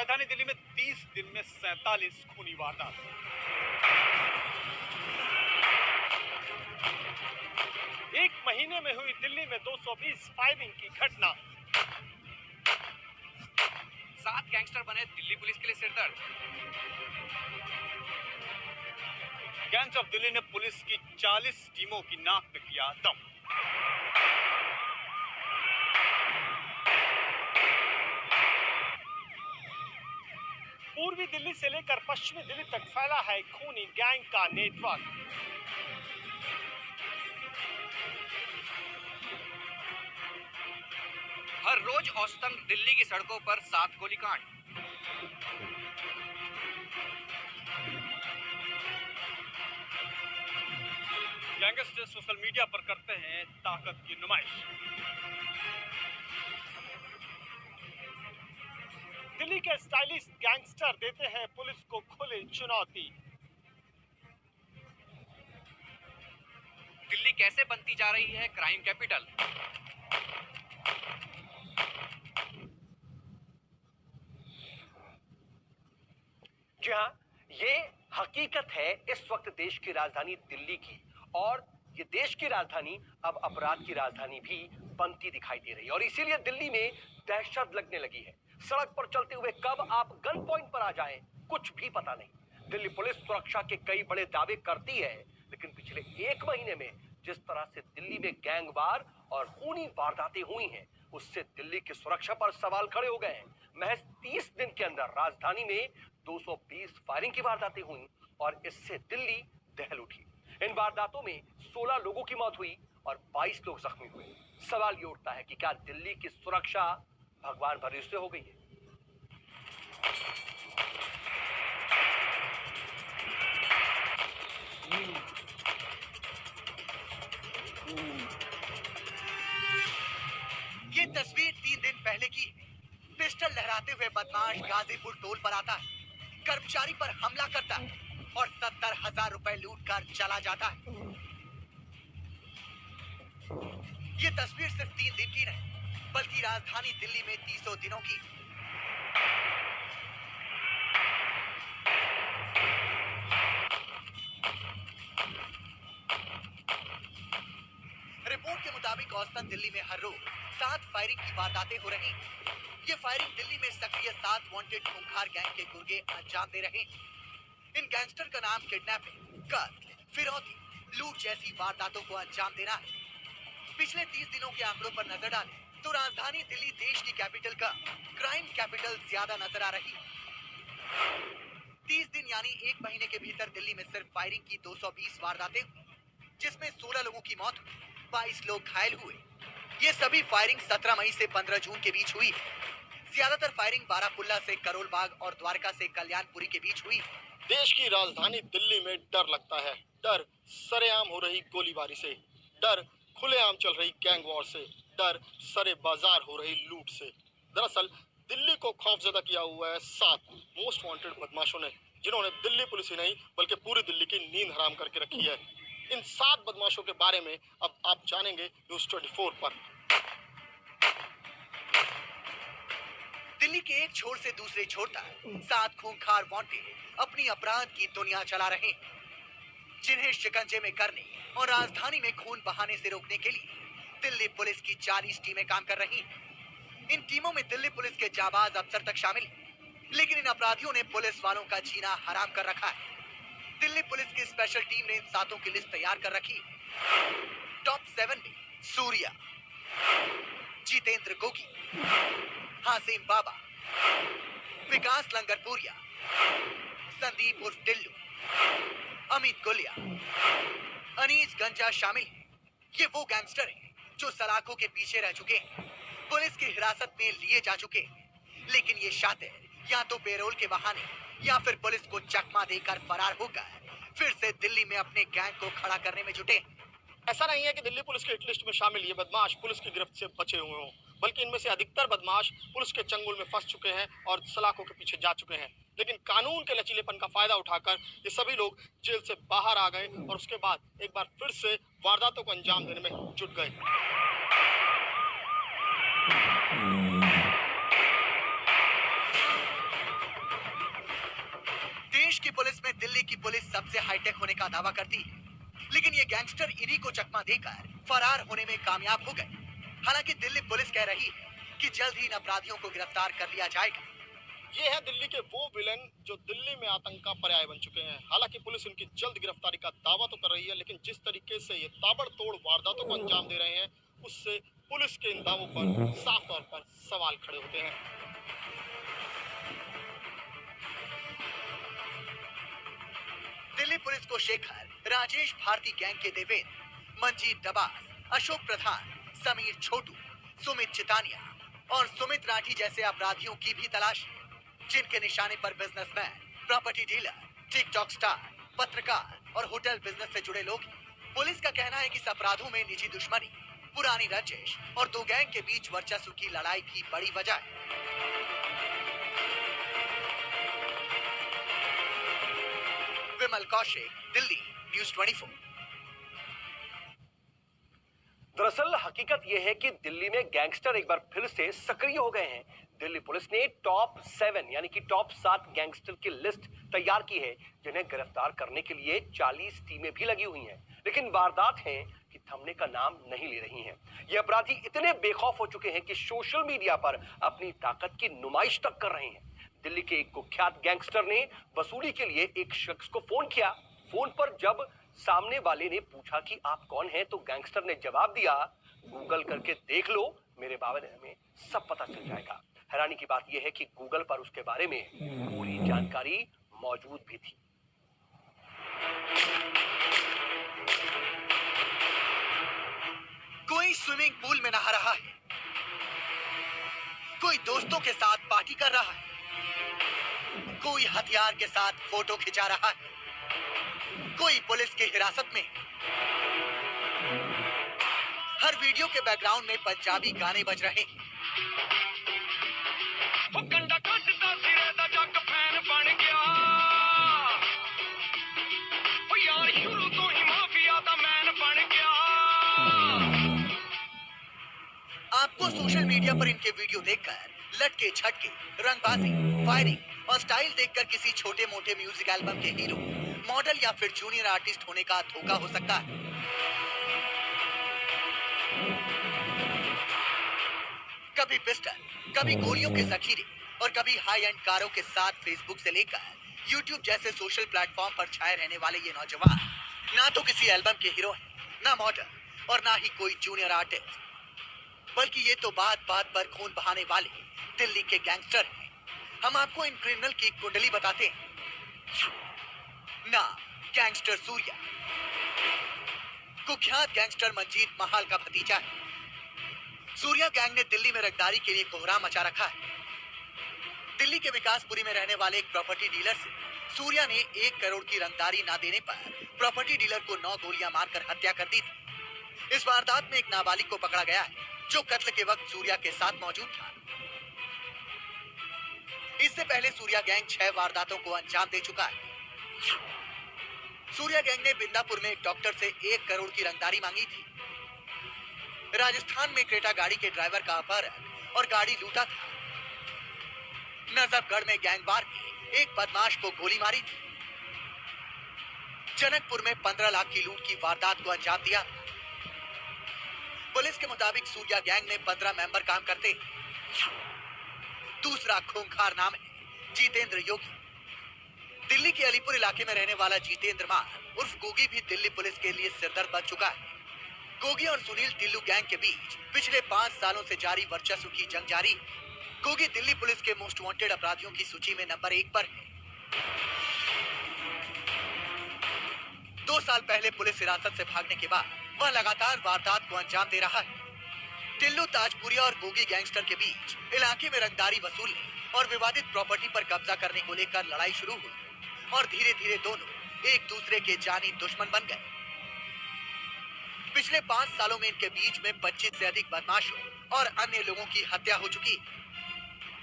राजधानी दिल्ली में 30 दिन में 47 खूनी वारदात। एक महीने में हुई दिल्ली में 220 फायरिंग की घटना। 7 गैंगस्टर बने दिल्ली पुलिस के लिए सिरदर्द। गैंग्स ऑफ दिल्ली ने पुलिस की 40 टीमों की नाक में किया दम। पूर्वी दिल्ली से लेकर पश्चिमी दिल्ली तक फैला है खूनी गैंग का नेटवर्क। हर रोज औसतन दिल्ली की सड़कों पर 7 गोलीकांड। गैंगस्टर सोशल मीडिया पर करते हैं ताकत की नुमाइश। दिल्ली के स्टाइलिश गैंगस्टर देते हैं पुलिस को खुली चुनौती। दिल्ली कैसे बनती जा रही है क्राइम कैपिटल। जी हाँ, ये हकीकत है इस वक्त देश की राजधानी दिल्ली की, और ये देश की राजधानी अब अपराध की राजधानी भी बनती दिखाई दे रही है। और इसीलिए दिल्ली में दहशत लगने लगी है। सड़क पर चलते हुए कब आप गन पॉइंट पर आ जाएं, कुछ भी पता नहीं। दिल्ली पुलिस सुरक्षा के कई बड़े दावे करती है, लेकिन पिछले एक महीने में जिस तरह से दिल्ली में गैंगवार और खूनी वारदातें हुई हैं, उससे दिल्ली की सुरक्षा पर सवाल खड़े हो गए हैं। महज 30 दिन के अंदर राजधानी में 220 फायरिंग की वारदातें हुई और इससे दिल्ली दहल उठी। इन वारदातों में 16 लोगों की मौत हुई और 22 लोग जख्मी हुए। सवाल ये उठता है कि क्या दिल्ली की सुरक्षा भगवान भरोसे हो गई है? ये तस्वीर 3 दिन पहले की। पिस्टल लहराते हुए बदमाश गाजीपुर टोल पर आता है, कर्मचारी पर हमला करता है और 70,000 रुपए लूट कर चला जाता है। ये तस्वीर सिर्फ 3 दिन की नहीं, बल्कि राजधानी दिल्ली में 300 दिनों की। रिपोर्ट के मुताबिक औसतन दिल्ली में हर रोज 7 फायरिंग की वारदातें हो रही। ये फायरिंग दिल्ली में सक्रिय 7 वांटेड खूंखार गैंग के गुर्गे अंजाम दे रहे। इन गैंगस्टर का नाम किडनैपिंग, कत्ल, फिरौती, लूट जैसी वारदातों को अंजाम देना है। पिछले 30 दिनों के आंकड़ों पर नजर डालें तो राजधानी दिल्ली देश की कैपिटल का क्राइम कैपिटल ज्यादा नजर आ रही। 30 दिन यानी एक महीने के भीतर दिल्ली में सिर्फ फायरिंग की 220 वारदातें, जिसमें 16 लोगों की मौत हुई, 22 लोग घायल हुए। ये सभी फायरिंग 17 मई से 15 जून के बीच हुई। ज्यादातर फायरिंग बारापुल्ला से करोल बाग और द्वारका से कल्याणपुरी के बीच हुई। देश की राजधानी दिल्ली में डर लगता है। डर सरेआम हो रही गोलीबारी से, डर खुलेआम चल रही गैंग वॉर से, डर सरे बाजार हो रही लूट से। दरअसल दिल्ली को खौफजदा किया हुआ है 7 मोस्ट वांटेड बदमाशों ने, जिन्होंने दिल्ली पुलिस ही नहीं बल्कि पूरी दिल्ली की नींद हराम करके रखी है। इन 7 बदमाशों के बारे में अब आप जानेंगे न्यूज़ 24 पर। दिल्ली के एक छोर से दूसरे छोर तक 7 खूंखार वांटेड अपनी अपराध की दुनिया चला रहे हैं, जिन्हें शिकंजे में करने और राजधानी में खून बहाने से रोकने के लिए दिल्ली पुलिस की 40 टीमें काम कर रही हैं। इन टीमों में दिल्ली पुलिस के जाबाज अफसर तक शामिल हैं, लेकिन इन अपराधियों ने पुलिस वालों का जीना हराम कर रखा है। दिल्ली पुलिस की स्पेशल टीम ने इन 7 की लिस्ट तैयार कर रखी। टॉप 7 में सूर्या, जितेंद्र गोगी, हासिम बाबा, विकास लंगरपुरिया, संदीप उर्फ टिल्लू, अमित गुलिया, अनीस गंजा शामिल हैं। ये वो गैंगस्टर हैं जो सलाखों के पीछे रह चुके हैं, पुलिस की हिरासत में लिए जा चुके हैं, लेकिन ये शातिर या तो पेरोल के बहाने या फिर पुलिस को चकमा देकर फरार होकर फिर से दिल्ली में अपने गैंग को खड़ा करने में जुटे। ऐसा नहीं है कि दिल्ली पुलिस के हिट लिस्ट में शामिल ये बदमाश पुलिस की गिरफ्त से बचे हुए हों, बल्कि इनमें से अधिकतर बदमाश पुलिस के चंगुल में फंस चुके हैं और सलाखों के पीछे जा चुके हैं। लेकिन कानून के लचीलेपन का फायदा उठाकर ये सभी लोग जेल से बाहर आ गए और उसके बाद एक बार फिर से वारदातों को अंजाम देने में जुट गए। दिल्ली की पुलिस सबसे हाईटेक होने का दावा करती है, लेकिन ये गैंगस्टर इन्हीं को चकमा देकर फरार होने में कामयाब हो गए। हालांकि दिल्ली पुलिस कह रही है कि जल्द ही इन अपराधियों को गिरफ्तार कर लिया जाएगा। ये है दिल्ली के वो विलेन जो दिल्ली में आतंक का पर्याय बन चुके हैं। हालांकि पुलिस उनकी जल्द गिरफ्तारी का दावा तो कर रही है, लेकिन जिस तरीके से ये ताबड़तोड़ वारदातों को अंजाम दे रहे हैं, उससे पुलिस के इन दावों पर साफ तौर पर सवाल खड़े होते हैं। दिल्ली पुलिस को शेखर, राजेश भारती गैंग के देवेंद्र, मंजीत डबास, अशोक प्रधान, समीर छोटू, सुमित चितानिया और सुमित राठी जैसे अपराधियों की भी तलाश है, जिनके निशाने पर businessman, property dealer, TikTok star, पत्रकार और होटल बिजनेस से जुड़े लोग हैं। पुलिस का कहना है कि इस अपराधों में निजी दुश्मनी, पुरानी रंजिश और दो गैंग के बीच वर्चस्व की लड़ाई भी बड़ी वजह है। विमल कौशिक, दिल्ली, न्यूज़ 24। दरअसल हकीकत यह है कि दिल्ली में गैंगस्टर एक बार फिर से सक्रिय हो गए हैं। दिल्ली पुलिस ने टॉप 7 यानी कि टॉप 7 गैंगस्टर की लिस्ट तैयार की है, जिन्हें गिरफ्तार करने के लिए 40 टीमें भी लगी हुई हैं। लेकिन वारदात है कि थमने का नाम नहीं ले रही हैं। ये अपराधी इतने बेखौफ हो चुके हैं कि सोशल मीडिया पर अपनी ताकत की नुमाइश तक कर रहे हैं। दिल्ली के एक कुख्यात गैंगस्टर ने वसूली के लिए एक शख्स को फोन किया। फोन पर जब सामने वाले ने पूछा कि आप कौन हैं, तो गैंगस्टर ने जवाब दिया, गूगल करके देख लो, मेरे बारे में सब पता चल जाएगा। हैरानी की बात यह है कि गूगल पर उसके बारे में पूरी जानकारी मौजूद भी थी। कोई स्विमिंग पूल में नहा रहा है, कोई दोस्तों के साथ पार्टी कर रहा है, कोई हथियार के साथ फोटो खिंचा रहा है, कोई पुलिस की हिरासत में। हर वीडियो के बैकग्राउंड में पंजाबी गाने बज रहे हैं। आपको सोशल मीडिया पर इनके वीडियो देखकर लटके झटके, रंगबाजी, फायरिंग और स्टाइल देखकर किसी छोटे मोटे म्यूजिक एल्बम के हीरो, मॉडल या फिर जूनियर आर्टिस्ट होने का धोखा हो सकता है। कभी पिस्टल, कभी गोलियों के जखीरे और कभी हाई एंड कारों के साथ फेसबुक से लेकर यूट्यूब जैसे सोशल प्लेटफॉर्म पर छाए रहने वाले ये नौजवान ना तो किसी एल्बम के हीरो हैं, ना मॉडल और ना ही कोई जूनियर आर्टिस्ट, बल्कि ये तो बात बात पर खून बहाने वाले दिल्ली के गैंगस्टर हैं। हम आपको इन क्रिमिनल की कुंडली बताते हैं। नाम गैंगस्टर सूर्या। कुख्यात गैंगस्टर मंजीत महाल का भतीजा है। सूर्या गैंग ने दिल्ली में रंगदारी के लिए कोहराम मचा रखा है। दिल्ली के विकासपुरी में रहने वाले एक प्रॉपर्टी डीलर से सूर्या ने 1 करोड़ की रंगदारी ना देने पर प्रॉपर्टी डीलर को 9 गोलियां मारकर हत्या कर दी थी। इस वारदात में एक नाबालिग को पकड़ा गया है, जो कत्ल के वक्त सूर्या के साथ मौजूद था। इससे पहले सूर्या गैंग 6 वारदातों को अंजाम दे चुका है। सूर्या गैंग ने बिंदापुर में एक डॉक्टर से 1 करोड़ की रंगदारी मांगी थी। राजस्थान में क्रेटा गाड़ी के ड्राइवर का अपहरण और गाड़ी लूटा था। नजफगढ़ में गैंगवार ने एक बदमाश को गोली मारी थी। जनकपुर में 15 लाख की लूट की वारदात को अंजाम दिया। पुलिस के मुताबिक सूर्या गैंग में 15 मेंबर काम करते हैं। दूसरा खूंखार नाम है जितेंद्र योगी। दिल्ली के अलीपुर इलाके में रहने वाला जितेंद्र मार उर्फ गोगी भी दिल्ली पुलिस के लिए सिरदर्द बन चुका है। गोगी और सुनील टिल्लू गैंग के बीच पिछले 5 सालों से जारी वर्चस्व की जंग जारी है। गोगी दिल्ली पुलिस के मोस्ट वांटेड अपराधियों की सूची में नंबर 1 पर है। 2 साल पहले पुलिस हिरासत से भागने के बाद वह लगातार वारदात को अंजाम दे रहा है। टिल्लू, ताजपुरिया और गोगी गैंगस्टर के बीच इलाके में रंगदारी वसूलने और विवादित प्रॉपर्टी पर कब्जा करने को लेकर लड़ाई शुरू हुई और धीरे धीरे दोनों एक दूसरे के जानी दुश्मन बन गए। पिछले 5 सालों में इनके बीच में 25 से अधिक बदमाशों और अन्य लोगों की हत्या हो चुकी है।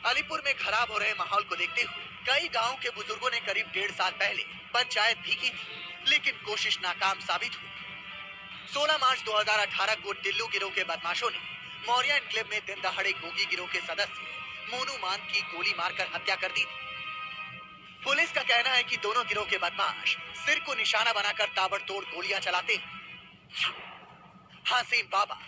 अलीपुर में खराब हो रहे माहौल को देखते हुए कई गांवों के बुजुर्गों ने करीब 1.5 साल पहले पंचायत भी की थी, लेकिन कोशिश नाकाम साबित हुई। 16 मार्च 2018 को टिल्लू गिरोह के बदमाशों ने मौर्या एनक्लेव में दिन दहाड़े गोगी गिरोह के सदस्य मोनू मान की गोली मारकर हत्या कर दी थी। पुलिस का कहना है कि दोनों गिरोह के बदमाश सिर को निशाना बनाकर ताबड़तोड़ गोलियां चलाते हैं। हासिम बाबा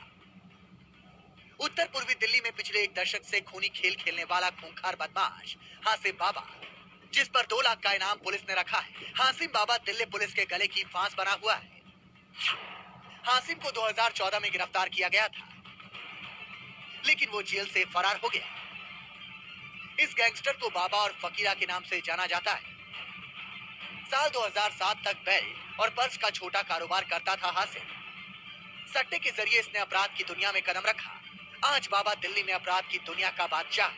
उत्तर पूर्वी दिल्ली में पिछले एक दशक से खूनी खेल खेलने वाला खूंखार बदमाश हासिम बाबा, जिस पर 2 लाख का इनाम पुलिस ने रखा है। हासिम बाबा दिल्ली पुलिस के गले की फांस बना हुआ है। हासिम को 2014 में गिरफ्तार किया गया था, लेकिन वो जेल से फरार हो गया। इस गैंगस्टर को बाबा और फकीरा के नाम से जाना जाता है। साल 2007 तक बेल्ट और पर्स का छोटा कारोबार करता था हासिम। सट्टे के जरिए इसने अपराध की दुनिया में कदम रखा। आज बाबा दिल्ली में अपराध की दुनिया का बादशाह है।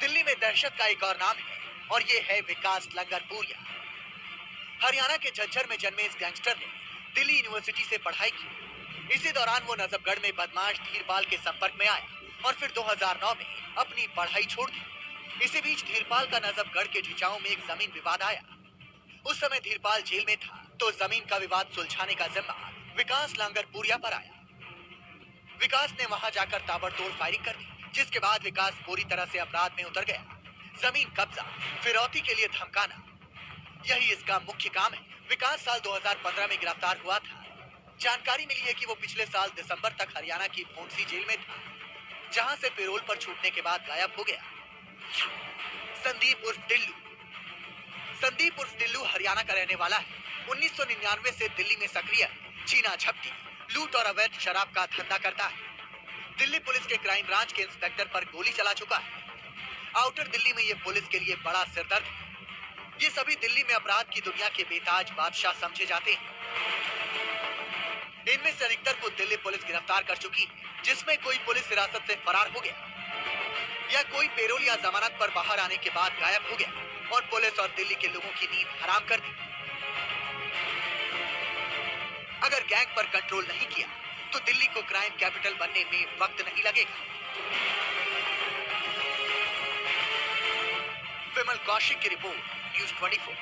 दिल्ली में दहशत का एक और नाम है और ये है विकास लंगरपुरिया। हरियाणा के झज्जर में जन्मे इस गैंगस्टर ने दिल्ली यूनिवर्सिटी से पढ़ाई की। इसी दौरान वो नजफगढ़ में बदमाश धीरपाल के संपर्क में आया और फिर 2009 में अपनी पढ़ाई छोड़ दी। इसी बीच धीरपाल का नजफगढ़ के झिचाओं में एक जमीन विवाद आया। उस समय धीरपाल जेल में था, तो जमीन का विवाद सुलझाने का जिम्मा विकास लांगरपुरिया पर आया। विकास ने वहां जाकर ताबड़तोड़ फायरिंग कर दी, जिसके बाद विकास पूरी तरह से अपराध में उतर गया। जमीन कब्जा, फिरौती के लिए धमकाना, यही इसका मुख्य काम है। विकास साल 2015 में गिरफ्तार हुआ था। जानकारी मिली है कि वो पिछले साल दिसंबर तक हरियाणा की भोंसी जेल में था, जहां से पैरोल पर छूटने के बाद गायब हो गया। संदीप उर्फ टिल्लू। संदीप उर्फ टिल्लू हरियाणा का रहने वाला है। 1999 से दिल्ली में सक्रिय है। छीना झपटी, लूट और अवैध शराब का धंधा करता है। दिल्ली पुलिस के क्राइम ब्रांच के इंस्पेक्टर पर गोली चला चुका है। आउटर दिल्ली में ये पुलिस के लिए बड़ा सिरदर्द है। ये सभी दिल्ली में अपराध की दुनिया के बेताज बादशाह समझे जाते हैं। इनमें से अधिकतर को दिल्ली पुलिस गिरफ्तार कर चुकी है, जिसमें कोई पुलिस हिरासत से फरार हो गया या कोई पैरोल या जमानत पर बाहर आने के बाद गायब हो गया और पुलिस और दिल्ली के लोगों की नींद हराम कर दी। अगर गैंग पर कंट्रोल नहीं किया तो दिल्ली को क्राइम कैपिटल बनने में वक्त नहीं लगेगा। विमल कौशिक की रिपोर्ट, न्यूज़ 24।